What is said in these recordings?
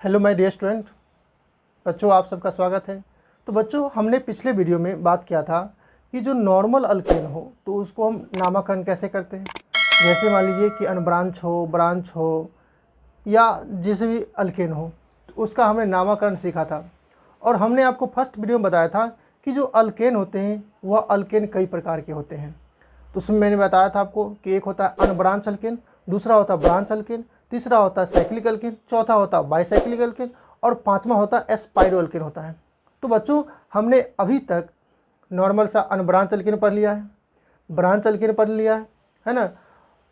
Hello my dear student, बच्चों आप सबका स्वागत है। तो बच्चों हमने पिछले वीडियो में बात किया था कि जो नॉर्मल अल्केन हो तो उसको हम नामकरण कैसे करते हैं। जैसे मान लीजिए कि अनब्रांच हो, ब्रांच हो या जैसे भी अल्केन हो तो उसका हमने नामकरण सीखा था। और हमने आपको फर्स्ट वीडियो में बताया था कि जो अल्केन होते हैं वह अल्केन कई प्रकार के होते हैं। तो उसमें मैंने बताया था आपको कि एक होता है अनब्रांच अल्केन, दूसरा होता है ब्रांच अल्केन, तीसरा होता है साइक्लिक अल्केन, चौथा होता है बाईसाइक्लिक अल्केन और पांचवा होता है एस्पाइरो अल्केन होता है। तो बच्चों हमने अभी तक नॉर्मल सा अनब्रांच अल्केन पढ़ लिया है, ब्रांच अल्केन पढ़ लिया है ना।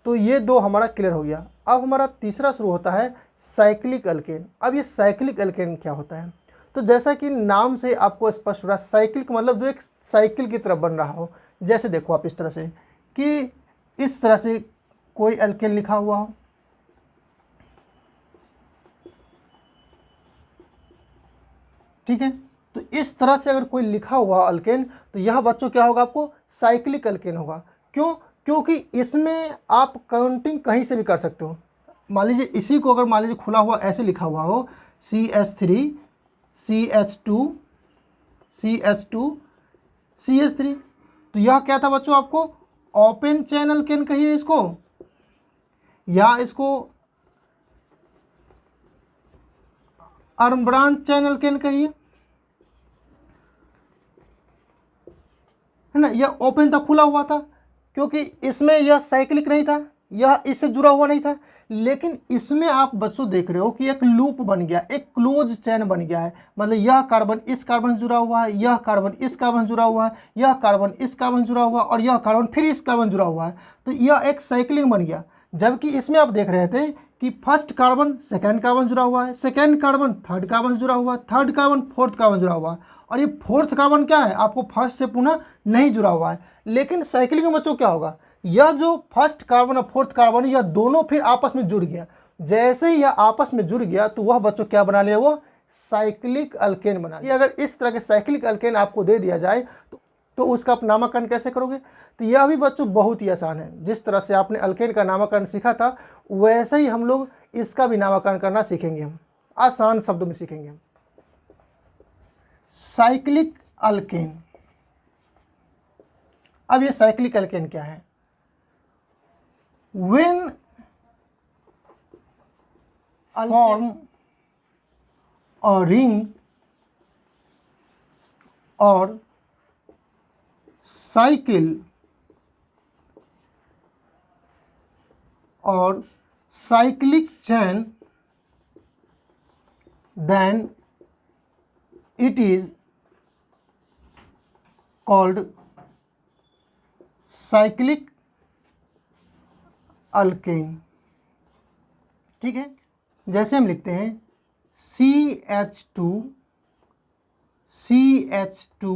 तो ये दो हमारा क्लियर हो गया। अब हमारा तीसरा शुरू होता है साइक्लिक अल्केन। अब ये साइक्लिक अल्केन क्या होता है, तो जैसा कि नाम से आपको स्पष्ट हो रहा है, साइक्लिक मतलब जो एक साइकिल की तरफ बन रहा हो। जैसे देखो आप इस तरह से कि इस तरह से कोई अल्केन लिखा हुआ हो, ठीक है। तो इस तरह से अगर कोई लिखा हुआ अल्केन तो यह बच्चों क्या होगा, आपको साइक्लिक अल्केन होगा। क्यों? क्योंकि इसमें आप काउंटिंग कहीं से भी कर सकते हो। मान लीजिए इसी को अगर मान लीजिए खुला हुआ ऐसे लिखा हुआ हो CH3 CH2 CH2 CH3, तो यह क्या था बच्चों, आपको ओपन चैन अल्केन कहिए इसको, या इसको अनब्रांच चैन अल्केन कहिए, है ना। यह ओपन था, खुला हुआ था, क्योंकि इसमें यह साइक्लिक नहीं था, यह इससे जुड़ा हुआ नहीं था। लेकिन इसमें आप बच्चों देख रहे हो कि एक लूप बन गया, एक क्लोज चैन बन गया है। मतलब यह कार्बन इस कार्बन से जुड़ा हुआ है, यह कार्बन इस कार्बन से जुड़ा हुआ है, यह कार्बन इस कार्बन से जुड़ा हुआ है और यह कार्बन फिर इस कार्बन जुड़ा हुआ है। तो यह एक साइक्लिंग बन गया। जबकि इसमें आप देख रहे थे कि फर्स्ट कार्बन सेकेंड कार्बन जुड़ा हुआ है, सेकेंड कार्बन थर्ड कार्बन से जुड़ा हुआ है, थर्ड कार्बन फोर्थ कार्बन जुड़ा हुआ है, और ये फोर्थ कार्बन क्या है, आपको फर्स्ट से पुनः नहीं जुड़ा हुआ है। लेकिन साइक्लिंग में बच्चों क्या होगा, यह जो फर्स्ट कार्बन और फोर्थ कार्बन यह दोनों फिर आपस में जुड़ गया। जैसे ही यह आपस में जुड़ गया तो वह बच्चों क्या बना लिया, वो साइक्लिक अल्केन बना लिया। अगर इस तरह के साइक्लिक अल्केन आपको दे दिया जाए तो उसका आप नामकरण कैसे करोगे। तो यह भी बच्चों बहुत ही आसान है। जिस तरह से आपने अल्केन का नामकरण सीखा था वैसे ही हम लोग इसका भी नामकरण करना सीखेंगे। हम आसान शब्दों में सीखेंगे। हम साइक्लिक अल्केन। अब ये साइक्लिक अल्केन क्या है, when form a ring or cycle or cyclic chain, then it is called cyclic alkane। ठीक है, जैसे हम लिखते हैं CH2 CH2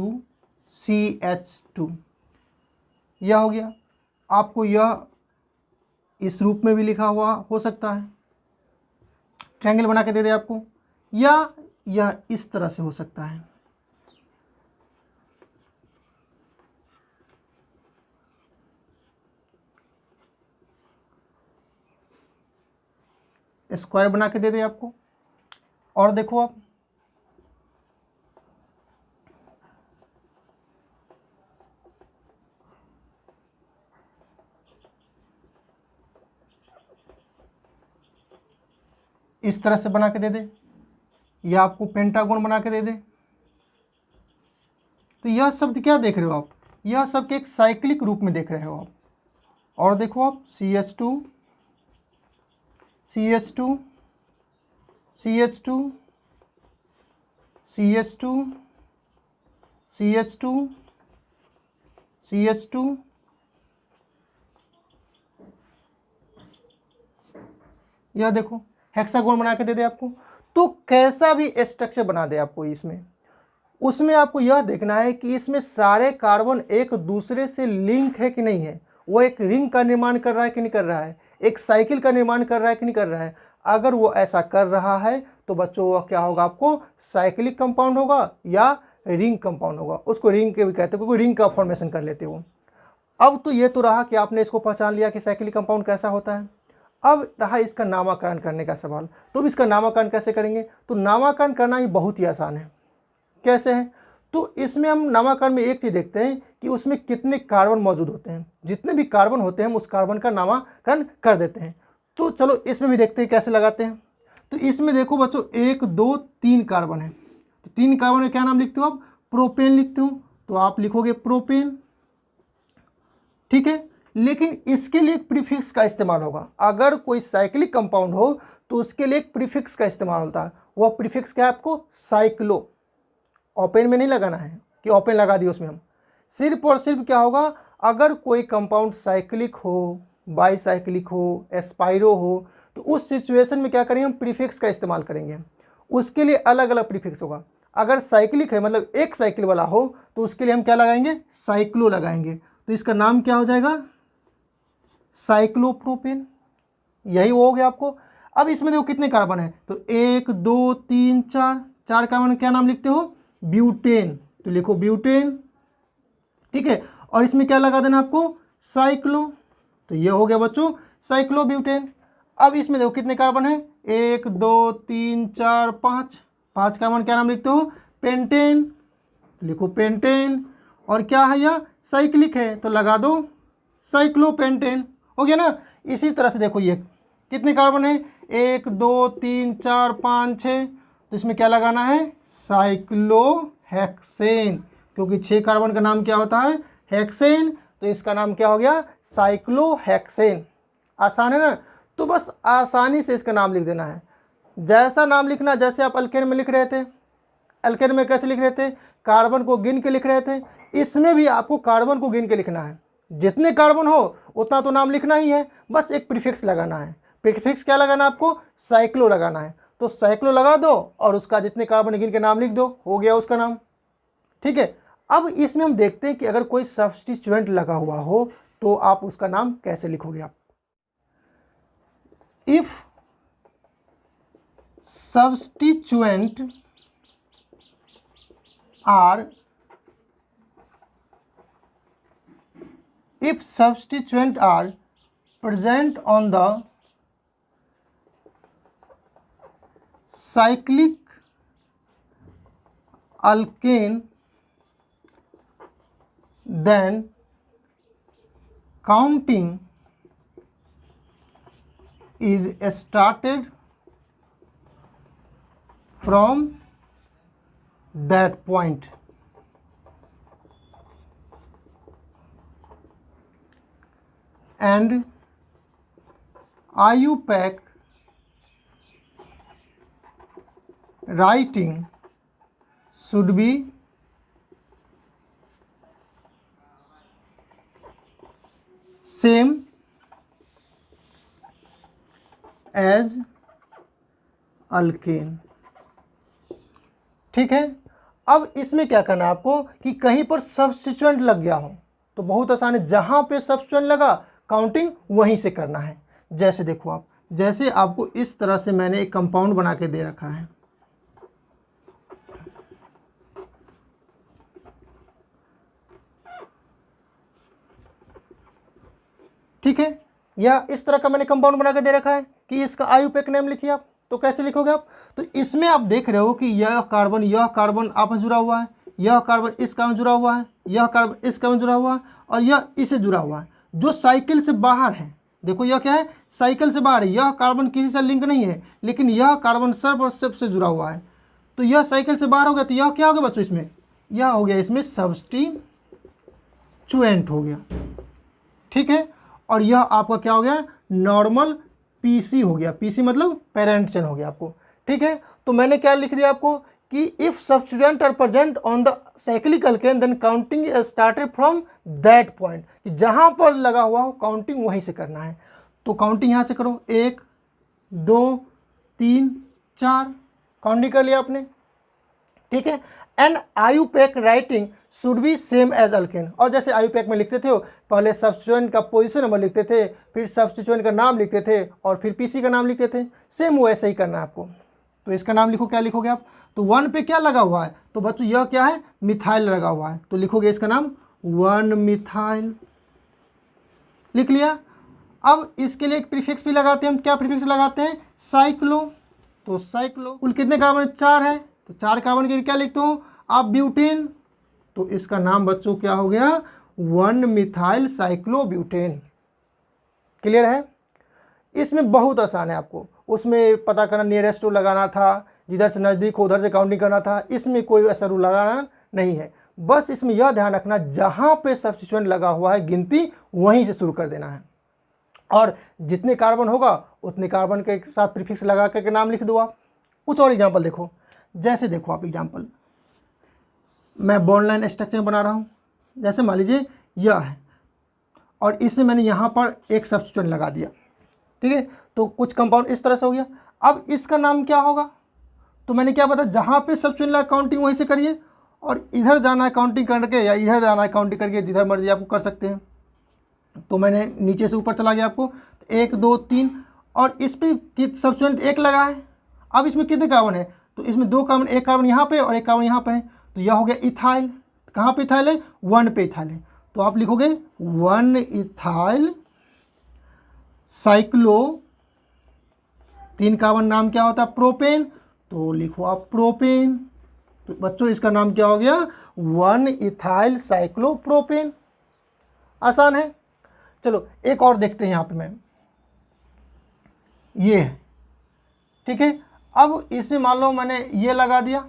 CH2, यह हो गया। आपको यह इस रूप में भी लिखा हुआ हो सकता है, ट्रायंगल बना के दे दे आपको, या यह इस तरह से हो सकता है। स्क्वायर बना के दे दे आपको। और देखो आप इस तरह से बना के दे दे, या आपको पेंटागोन बना के दे दे। तो यह शब्द क्या देख रहे हो आप, यह शब्द एक साइक्लिक रूप में देख रहे हो आप। और देखो आप CH2 CH2 CH2 CH2 CH2 CH2, यह देखो हेक्सागोन बना के दे दे आपको। तो कैसा भी स्ट्रक्चर बना दे आपको इसमें, उसमें आपको यह देखना है कि इसमें सारे कार्बन एक दूसरे से लिंक है कि नहीं है, वो एक रिंग का निर्माण कर रहा है कि नहीं कर रहा है, एक साइकिल का निर्माण कर रहा है कि नहीं कर रहा है। अगर वो ऐसा कर रहा है तो बच्चों वह क्या होगा, आपको साइक्लिक कंपाउंड होगा या रिंग कंपाउंड होगा। उसको रिंग के भी कहते हैं, क्योंकि रिंग का फॉर्मेशन कर लेते हो। अब तो ये तो रहा कि आपने इसको पहचान लिया कि साइक्लिक कंपाउंड कैसा होता है। अब रहा इसका नामकरण करने का सवाल। तो अब इसका नामकरण कैसे करेंगे? तो नामकरण करना ही बहुत ही आसान है। कैसे है? तो इसमें हम नामकरण में एक चीज़ देखते हैं कि उसमें कितने कार्बन मौजूद होते हैं। जितने भी कार्बन होते हैं हम उस कार्बन का नामकरण कर देते हैं। तो चलो इसमें भी देखते हैं कैसे लगाते हैं। तो इसमें देखो बच्चों 1 2 3 कार्बन है। तो 3 कार्बन में क्या नाम लिखते हो आप? प्रोपेन लिखते हो। तो आप लिखोगे प्रोपेन, ठीक है। लेकिन इसके लिए एक प्रीफिक्स का इस्तेमाल होगा। अगर कोई साइक्लिक कंपाउंड हो तो उसके लिए एक प्रीफिक्स का इस्तेमाल होता है। वह प्रीफिक्स क्या है आपको? साइक्लो। ओपेन में नहीं लगाना है कि ओपेन लगा दिए उसमें हम। सिर्फ और सिर्फ क्या होगा, अगर कोई कंपाउंड साइक्लिक हो, बाईसाइक्लिक हो, एस्पाइरो हो, तो उस सिचुएशन में क्या करेंगे हम? प्रीफिक्स का इस्तेमाल करेंगे। उसके लिए अलग अलग प्रीफिक्स होगा। अगर साइक्लिक है मतलब एक साइकिल वाला हो तो उसके लिए हम क्या लगाएंगे? साइक्लो लगाएंगे। तो इसका नाम क्या हो जाएगा? साइक्लोप्रोपेन। यही वो हो गया आपको। अब इसमें देखो कितने कार्बन है? तो 1 2 3 4, 4 कार्बन क्या नाम लिखते हो? ब्यूटेन। तो लिखो ब्यूटेन, ठीक है। और इसमें क्या लगा देना आपको? साइक्लो। तो ये हो गया बच्चों साइक्लोब्यूटेन। अब इसमें देखो कितने कार्बन है? 1 2 3 4 5, 5 कार्बन क्या नाम लिखते हो? पेंटेन। लिखो पेंटेन। और क्या है? यह साइक्लिक है तो लगा दो साइक्लोपेंटेन। हो गया ना। इसी तरह से देखो ये कितने कार्बन है? 1 2 3 4 5 6। तो इसमें क्या लगाना है? साइक्लोहेक्सेन, क्योंकि 6 कार्बन का नाम क्या होता है? हेक्सेन। तो इसका नाम क्या हो गया? साइक्लोहेक्सेन। आसान है ना। तो बस आसानी से इसका नाम लिख देना है। जैसा नाम लिखना जैसे आप अल्केन में लिख रहे थे। अल्केन में कैसे लिख रहे थे? कार्बन को गिन के लिख रहे थे। इसमें भी आपको कार्बन को गिन के लिखना है। जितने कार्बन हो उतना तो नाम लिखना ही है, बस एक प्रीफिक्स लगाना है। प्रीफिक्स क्या लगाना है आपको? साइक्लो लगाना है। तो साइक्लो लगा दो और उसका जितने कार्बन गिन के नाम लिख दो, हो गया उसका नाम, ठीक है। अब इसमें हम देखते हैं कि अगर कोई सब्स्टिट्यूएंट लगा हुआ हो तो आप उसका नाम कैसे लिखोगे आप? If substituent are if substituent are present on the cyclic alkane then counting is started from that point. And IUPAC writing should be same as alkane, ठीक है। अब इसमें क्या करना है आपको कि कहीं पर सब्स्टिट्यूएंट लग गया हो तो बहुत आसान है। जहाँ पे सब्स्टिट्यूएंट लगा काउंटिंग वहीं से करना है। जैसे देखो आप, जैसे आपको इस तरह से मैंने एक कंपाउंड बना के दे रखा है, ठीक है। या इस तरह का मैंने कंपाउंड बना के दे रखा है कि इसका आयुपेक नेम लिखिए आप। तो कैसे लिखोगे आप? तो इसमें आप देख रहे हो कि यह कार्बन आपस में जुड़ा हुआ है, यह कार्बन इस कार्बन जुड़ा हुआ है, यह कार्बन इस कार्बन जुड़ा हुआ है और यह इससे जुड़ा हुआ है। जो साइकिल से बाहर है, देखो यह क्या है? साइकिल से बाहर है। यह कार्बन किसी से लिंक नहीं है, लेकिन यह कार्बन सर्व और सब से जुड़ा हुआ है। तो यह साइकिल से बाहर हो गया तो यह क्या हो गया बच्चों? इसमें यह हो गया, इसमें सब्स्टिट्यूएंट हो गया, ठीक है। और यह आपका क्या हो गया? नॉर्मल पीसी हो गया। पीसी मतलब पेरेंट चेन हो गया आपको, ठीक है। तो मैंने क्या लिख दिया आपको कि if substituent are present on the cyclic alkane then counting started from that point, कि जहां पर लगा हुआ हो काउंटिंग वहीं से करना है। तो काउंटिंग यहां से करो, 1 2 3 4 काउंटिंग कर लिया आपने, ठीक है। And IUPAC writing should be same as alkane. और जैसे आयुपेक में लिखते थे पहले सब्स्टिट्यूएंट का पोजीशन नंबर लिखते थे, फिर सब्स्टिट्यूएंट का नाम लिखते थे और फिर पीसी का नाम लिखते थे, सेम वैसे ही करना है आपको। तो इसका नाम लिखो, क्या लिखोगे आप? तो 1 पे क्या लगा हुआ है? तो बच्चों यह क्या है? मिथाइल लगा हुआ है, तो लिखोगे इसका नाम 1 मिथाइल, लिख लिया। अब इसके लिए एक प्रीफिक्स भी लगाते हैं हम। क्या प्रीफिक्स लगाते हैं? साइक्लो। तो साइक्लो कुल कितने कार्बन? 4 है, तो 4 कार्बन के लिए क्या लिखते हो आप? ब्यूटेन। तो इसका नाम बच्चों क्या हो गया? 1 मिथाइल साइक्लोब्यूटेन। क्लियर है? इसमें बहुत आसान है, आपको उसमें पता करना नियरेस्ट टू लगाना था, जिधर से नज़दीक हो उधर से काउंटिंग करना था। इसमें कोई ऐसा रूल लगाना नहीं है। बस इसमें यह ध्यान रखना, जहाँ पे सब्स्टिट्यूएंट लगा हुआ है गिनती वहीं से शुरू कर देना है, और जितने कार्बन होगा उतने कार्बन के साथ प्रीफिक्स लगा करके नाम लिख दो आप। कुछ और एग्जाम्पल देखो, जैसे देखो आप एग्जाम्पल, मैं बॉन्ड लाइन स्ट्रक्चर बना रहा हूँ। जैसे मान लीजिए यह है, और इससे मैंने यहाँ पर एक सब्स्टिट्यूएंट लगा दिया, ठीक है। तो कुछ कंपाउंड इस तरह से हो गया। अब इसका नाम क्या होगा? तो मैंने क्या बताया, जहाँ पे सब्स्टिट्यूएंट लगा काउंटिंग वहीं से करिए, और इधर जाना है काउंटिंग करके या इधर जाना है काउंटिंग करके, जिधर मर्जी आपको कर सकते हैं। तो मैंने नीचे से ऊपर चला गया आपको, 1 2 3, और इस पर सब्स्टिट्यूएंट 1 लगा है। अब इसमें कितने कार्बन है? तो इसमें 2 कार्बन, एक कार्बन यहाँ पे और एक कार्बन यहाँ पे है, तो यह हो गया इथाइल। कहाँ पे इथाइल है? 1 पे इथाइल है, तो आप लिखोगे 1 इथाइल साइक्लो, 3 कार्बन नाम क्या होता है? प्रोपेन। तो लिखो आप प्रोपेन। तो बच्चों इसका नाम क्या हो गया? 1 इथाइल साइक्लो प्रोपेन। आसान है। चलो एक और देखते हैं यहाँ पे, मैं ये है, ठीक है। अब इसमें मान लो मैंने ये लगा दिया,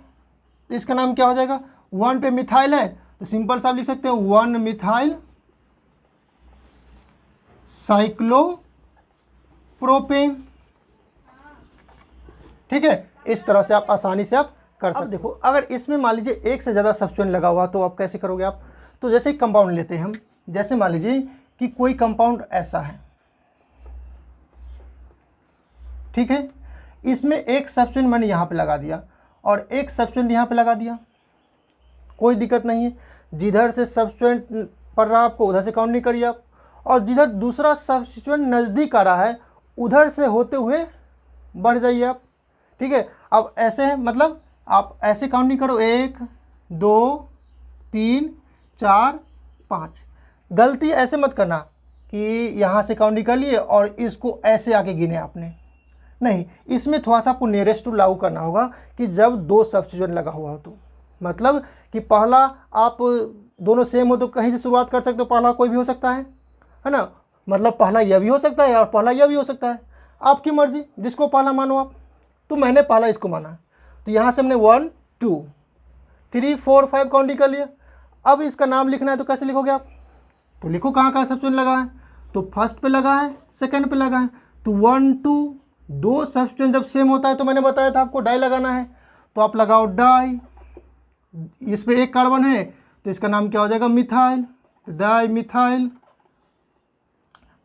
तो इसका नाम क्या हो जाएगा? 1 पे मिथाइल है, तो सिंपल सा आप लिख सकते हो 1 मिथाइल साइक्लो प्रोपेन, ठीक है। इस तरह से आप आसानी से आप कर सकते। देखो अगर इसमें मान लीजिए एक से ज़्यादा सब्स्टिट्यूएंट लगा हुआ, तो आप कैसे करोगे आप? तो जैसे एक कंपाउंड लेते हैं हम, जैसे मान लीजिए कि कोई कंपाउंड ऐसा है, ठीक है। इसमें एक सब्स्टिट्यूएंट मैंने यहाँ पे लगा दिया और एक सब्स्टिट्यूएंट यहाँ पे लगा दिया, कोई दिक्कत नहीं है। जिधर से सब्स्टिट्यूएंट पड़ रहा है आपको उधर से काउंट नहीं करिए आप, और जिधर दूसरा सब्स्टिट्यूएंट नज़दीक आ रहा है उधर से होते हुए बढ़ जाइए आप, ठीक है। अब ऐसे है, मतलब आप ऐसे काउंट नहीं करो 1 2 3 4 5। गलती ऐसे मत करना कि यहाँ से काउंटिंग कर लिए और इसको ऐसे आके गिने आपने, नहीं। इसमें थोड़ा सा आपको नियरेस्ट टू लागू करना होगा कि जब 2 सब्स्टिट्यूएंट लगा हुआ हो, तो मतलब कि पहला आप दोनों सेम हो तो कहीं से शुरुआत कर सकते हो, पहला कोई भी हो सकता है ना। मतलब पहला यह भी हो सकता है और पहला यह भी हो सकता है, आपकी मर्जी, जिसको पहला मानो आप। तो मैंने पहला इसको माना, तो यहाँ से हमने 1 2 3 4 5 काउंटिंग कर लिया। अब इसका नाम लिखना है तो कैसे लिखोगे आप? तो लिखो कहाँ कहाँ सब्स्टिट्यूएंट लगा है। तो फर्स्ट पे लगा है, सेकंड पे लगा है, तो 1 2, 2 सब्स्टिट्यूएंट जब सेम होता है तो मैंने बताया था आपको डाई लगाना है, तो आप लगाओ डाई। इस पे एक कार्बन है तो इसका नाम क्या हो जाएगा? Methyl, di methyl.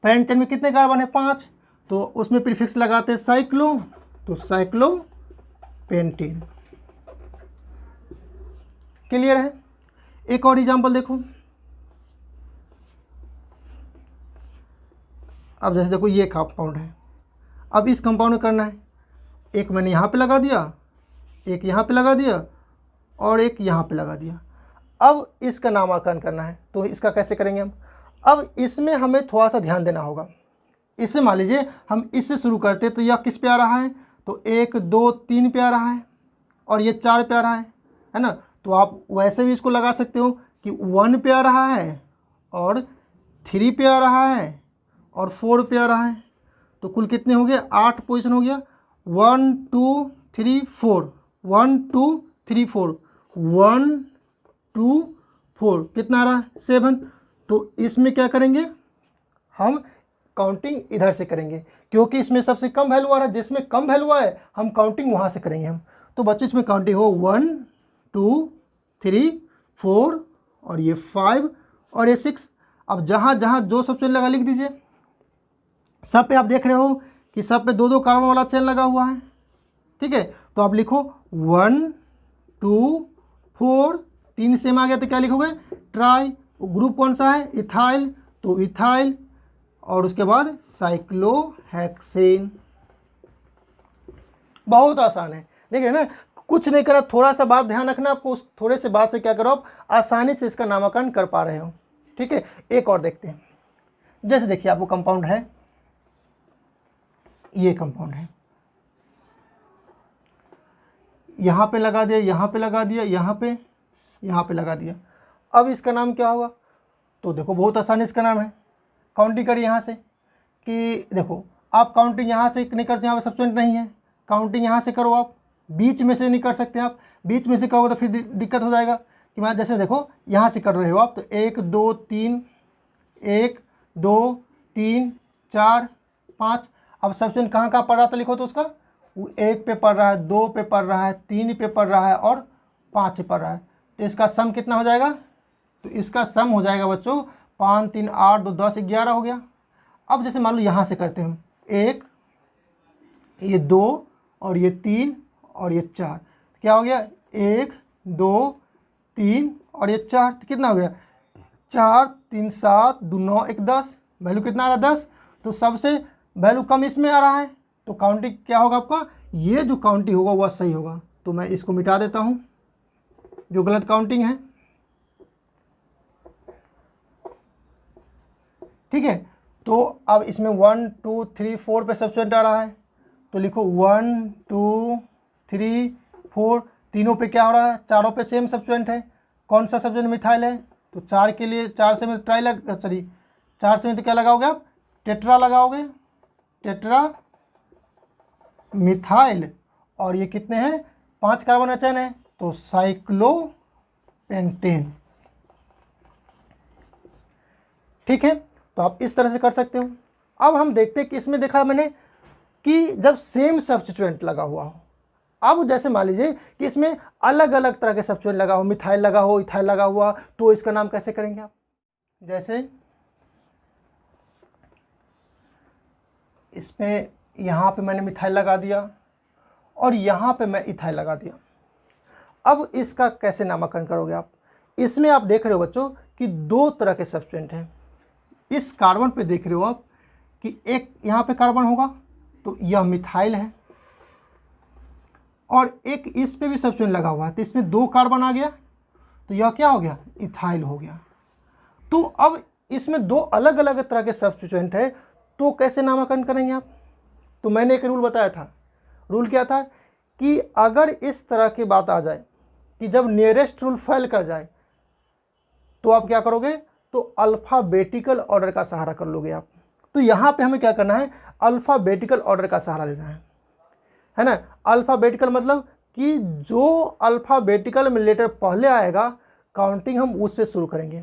Parent chain में कितने कार्बन है? 5, तो उसमें प्रीफिक्स लगाते हैं साइक्लो, तो साइक्लो पेंटीन। क्लियर है? एक और एग्जांपल देखो। अब जैसे देखो ये कंपाउंड है, अब इस कंपाउंड में करना है, एक मैंने यहाँ पे लगा दिया, एक यहाँ पे लगा दिया और एक यहाँ पे लगा दिया। अब इसका नामकरण करना है, तो इसका कैसे करेंगे हम? अब इसमें हमें थोड़ा सा ध्यान देना होगा। इससे मान लीजिए हम इससे शुरू करते तो यह किस पे आ रहा है? तो 1 2 3 पे आ रहा है और ये 4 पे आ रहा है ना। तो आप वैसे भी इसको लगा सकते हो कि 1 पे आ रहा है और 3 पे आ रहा है और 4 पे आ रहा है। तो कुल कितने हो गए? 8 पोजीशन हो गया। 1 2 3 4, 1 2 3 4, 1 2 4, कितना आ रहा है? 7। तो इसमें क्या करेंगे हम? काउंटिंग इधर से करेंगे, क्योंकि इसमें सबसे कम वैल्यू आ रहा है। जिसमें कम वैल्यू आए हम काउंटिंग वहाँ से करेंगे हम। तो बच्चों इसमें काउंटिंग हो 1 2 3 4 और ये 5 और ये 6। अब जहाँ जहाँ जो सबसे लगा लिख दीजिए। सब पे आप देख रहे हो कि सब पे 2 कार्बन वाला चेन लगा हुआ है, ठीक है। तो आप लिखो 1 2 4, 3 सेम आ गया तो क्या लिखोगे? ट्राई। ग्रुप कौन सा है? इथाइल, तो इथाइल और उसके बाद साइक्लोहेक्सेन। बहुत आसान है, देखिए ना, कुछ नहीं करा, थोड़ा सा बात ध्यान रखना आपको। उस थोड़े से बात से क्या करो आप आसानी से इसका नामकरण कर पा रहे हो, ठीक है। एक और देखते हैं। जैसे देखिए आपको कंपाउंड है, ये कंपाउंड है। यहाँ पे लगा दिया, यहाँ पे लगा दिया, यहाँ पे लगा दिया। अब इसका नाम क्या होगा? तो देखो बहुत आसान इसका नाम है, काउंटिंग करिए यहाँ से कि देखो आप काउंटिंग यहाँ से नहीं कर सकते, यहाँ पे सब्स्टिट्यूएंट नहीं है, काउंटिंग यहाँ से करो आप, बीच में से नहीं कर सकते आप, बीच में से करोगे तो फिर दिक्कत हो जाएगा कि मैं जैसे देखो यहाँ से कर रहे हो आप, तो 1 2 3, 1 2 3 4 5। अब सब्स्टिट्यूएंट कहाँ कहाँ पढ़ रहा था लिखो तो उसका, वो 1 पे पढ़ रहा है, 2 पे पढ़ रहा है, 3 पे पढ़ रहा है और 5 पे पढ़ रहा है। तो इसका सम कितना हो जाएगा? तो इसका सम हो जाएगा बच्चों 5 3 8 2 10 11 हो गया। अब जैसे मान लो यहाँ से करते हैं हम, 1 ये 2 और ये 3 और ये 4, क्या हो गया? 1 2 3 और ये 4, तो कितना हो गया? 4 3 7 2 9 1 10। वैल्यू कितना आ रहा है? 10। तो सबसे वैल्यू कम इसमें आ रहा है, तो काउंटिंग क्या होगा आपका? ये जो काउंटिंग होगा वह सही होगा। तो मैं इसको मिटा देता हूँ जो गलत काउंटिंग है, ठीक है। तो अब इसमें 1 2 3 4 पे सब्स्टिट्यूएंट आ रहा है, तो लिखो 1 2 3 4, तीनों पे क्या हो रहा है? चारों पे सेम सब्स्टिट्यूएंट है। कौन सा सब्स्टिट्यूएंट? मिथाइल है। तो 4 के लिए 4 से में सॉरी 4 से में तो क्या लगाओगे आप? टेट्रा लगाओगे, टेट्रा मिथाइल। और ये कितने हैं? 5 कार्बन का चेन है, तो साइक्लोपेंटेन, ठीक है। तो आप इस तरह से कर सकते हो। अब हम देखते हैं कि इसमें देखा मैंने कि जब सेम सब्स्टिट्यूएंट लगा हुआ हो, अब जैसे मान लीजिए कि इसमें अलग अलग तरह के सब्स्टिट्यूएंट लगा हो, मिथाइल लगा हो, इथाइल लगा हुआ, तो इसका नाम कैसे करेंगे आप? जैसे इसमें यहाँ पे मैंने मिथाइल लगा दिया और यहाँ पे मैं इथाइल लगा दिया। अब इसका कैसे नामकरण करोगे आप? इसमें आप देख रहे हो बच्चों कि 2 तरह के सब्स्टिट्यूएंट हैं। इस कार्बन पे देख रहे हो आप कि एक यहाँ पे कार्बन होगा, तो यह मिथाइल है, और एक इस पे भी सब्स्टिट्यूएंट लगा हुआ है, तो इसमें 2 कार्बन आ गया, तो यह क्या हो गया? इथाइल हो गया। तो अब इसमें 2 अलग अलग तरह के सब्स्टिट्यूएंट है, तो कैसे नामकरण करेंगे आप? तो मैंने एक रूल बताया था। रूल क्या था कि अगर इस तरह की बात आ जाए कि जब नियरेस्ट रूल फेल कर जाए, तो आप क्या करोगे? तो अल्फ़ाबेटिकल ऑर्डर का सहारा कर लोगे आप। तो यहाँ पे हमें क्या करना है? अल्फ़ाबेटिकल ऑर्डर का सहारा लेना है ना। अल्फ़ाबेटिकल मतलब कि जो अल्फ़ाबेटिकल में लेटर पहले आएगा, काउंटिंग हम उससे शुरू करेंगे।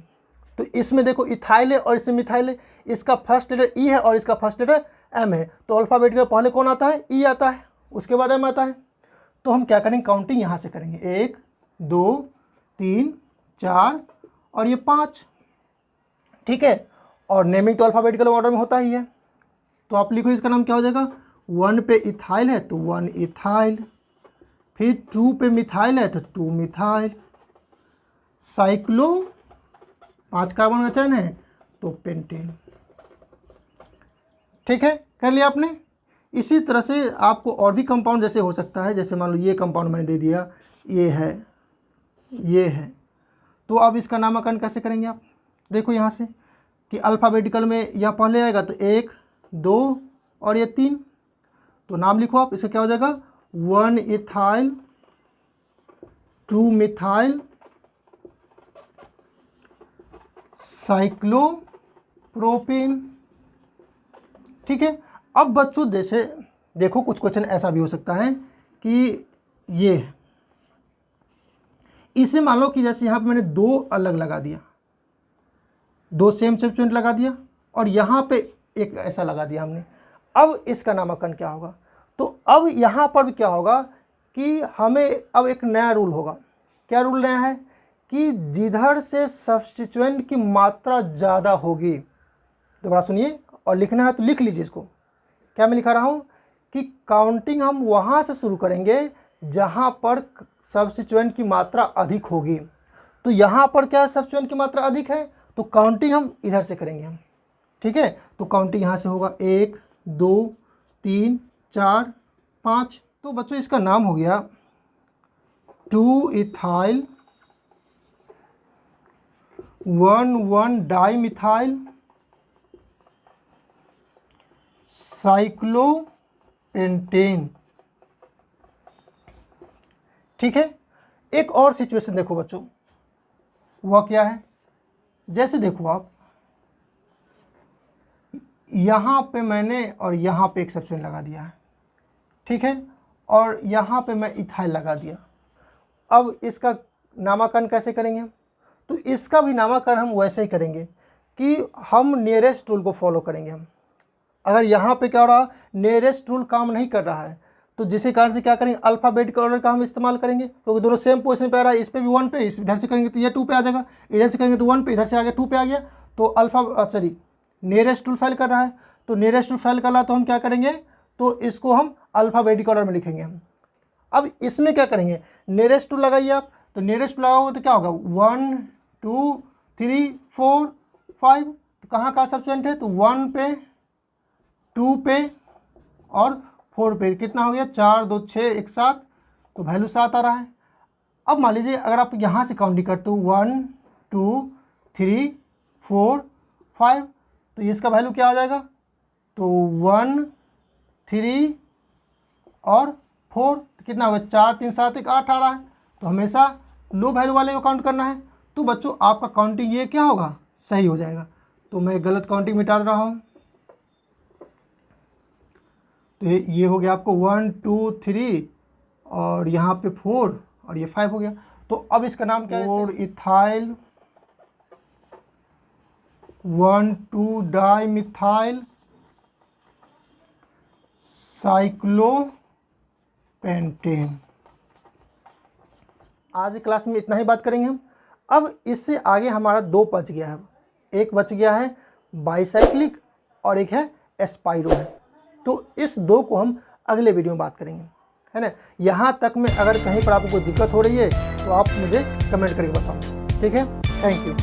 तो इसमें देखो इथाइल है और इसमें मिथाइल है, इसका फर्स्ट लेटर ई है और इसका फर्स्ट लेटर एम है, तो अल्फ़ाबेटिकल पहले कौन आता है? ई आता है, उसके बाद एम आता है। तो हम क्या करेंगे? काउंटिंग यहाँ से करेंगे, 1 2 3 4 और ये 5, ठीक है। और नेमिंग तो अल्फ़ाबेटिकल ऑर्डर में होता ही है। तो आप लिखो इसका नाम क्या हो जाएगा? 1 पे इथाइल है तो 1 इथाइल, फिर 2 पे मिथाइल है तो 2 मिथाइल, साइक्लो 5 कार्बन का चेन है तो पेंटेन, ठीक है। कर लिया आपने। इसी तरह से आपको और भी कंपाउंड जैसे हो सकता है, जैसे मान लो ये कंपाउंड मैंने दे दिया, ये है, ये है, तो अब इसका नामकरण कैसे करेंगे आप? देखो यहाँ से कि अल्फ़ाबेटिकल में यह पहले आएगा, तो 1 2 और ये 3, तो नाम लिखो आप। इसका क्या हो जाएगा? 1 इथाइल, 2 मिथाइल, साइक्लोप्रोपेन, ठीक है। अब बच्चों जैसे देखो कुछ क्वेश्चन ऐसा भी हो सकता है कि ये इसे मान लो कि जैसे यहाँ पे मैंने 2 अलग लगा दिया, 2 सेम सब्स्टिट्यूएंट लगा दिया, और यहाँ पे एक ऐसा लगा दिया हमने। अब इसका नामकरण क्या होगा? तो अब यहाँ पर भी क्या होगा कि हमें अब एक नया रूल होगा। क्या रूल नया है? कि जिधर से सब्स्टिट्यूएंट की मात्रा ज़्यादा होगी, दोबारा सुनिए और लिखना है तो लिख लीजिए इसको। क्या मैं लिखा रहा हूँ कि काउंटिंग हम वहाँ से शुरू करेंगे जहाँ पर सब्स्टिट्यूएंट की मात्रा अधिक होगी। तो यहाँ पर क्या सब्स्टिट्यूएंट की मात्रा अधिक है, तो काउंटिंग हम इधर से करेंगे हम, ठीक है। तो काउंटिंग यहाँ से होगा 1 2 3 4 5। तो बच्चों इसका नाम हो गया 2 ethyl 1 di methyl cyclo pentane. ठीक है, एक और सिचुएशन देखो बच्चों, वह क्या है, जैसे देखो आप यहाँ पे मैंने और यहाँ पे एक सब्स्टिट्यूएंट लगा दिया है, ठीक है, और यहाँ पे मैं इथाइल लगा दिया। अब इसका नामकरण कैसे करेंगे हम? तो इसका भी नामकरण हम वैसे ही करेंगे कि हम नियरेस्ट रूल को फॉलो करेंगे। हम अगर यहाँ पे क्या हो रहा, नियरेस्ट रूल काम नहीं कर रहा है, तो जिसके कारण से क्या करेंगे, अल्फ़ाबेटिकल ऑर्डर का हम इस्तेमाल करेंगे, क्योंकि दोनों सेम पोजीशन पे आ रहा है। इस पे भी 1 पे, इधर से करेंगे तो ये 2 पे आ जाएगा, इधर से करेंगे तो 1 पे, इधर से आ गया 2 पे आ गया, तो नियरेस्ट रूल फाइल कर रहा है। तो नियरेस्ट रूल फाइल कर रहा है तो हम क्या करेंगे, तो इसको हम अल्फ़ाबेटिकल ऑर्डर में लिखेंगे हम। अब इसमें क्या करेंगे, नियरेस्ट टू लगाइए आप, तो नियरेस्ट टू लगाओगे तो क्या होगा, 1 2 3 4 5, तो कहाँ का सब्स्टिट्यूएंट है, तो 1 पे 2 पे और 4 पे, कितना हो गया, 4 2 6 1 7, तो वैल्यू 7 आ रहा है। अब मान लीजिए अगर आप यहाँ से काउंटिंग करते हो 1 2 3 4 5, तो इसका वैल्यू क्या आ जाएगा, तो 1 3 और 4, तो कितना होगा, 4 3 7 1 8 आ रहा है। तो हमेशा लो वैल्यू वाले को काउंट करना है। तो बच्चों आपका काउंटिंग ये क्या होगा, सही हो जाएगा। तो मैं गलत काउंटिंग मिटा रहा हूँ। तो ये हो गया आपको 1 2 3 और यहाँ पे 4 और ये 5 हो गया। तो अब इसका नाम क्या है, 4 इथाइल 1 2 डाइमिथाइल साइक्लोपेंटेन। आज की क्लास में इतना ही बात करेंगे हम। अब इससे आगे हमारा 2 बच गया है, एक बच गया है बाईसाइक्लिक और एक है एस्पाइरो है। तो इस 2 को हम अगले वीडियो में बात करेंगे, है ना। यहाँ तक में अगर कहीं पर आपको कोई दिक्कत हो रही है तो आप मुझे कमेंट करके बताओ, ठीक है। Thank you.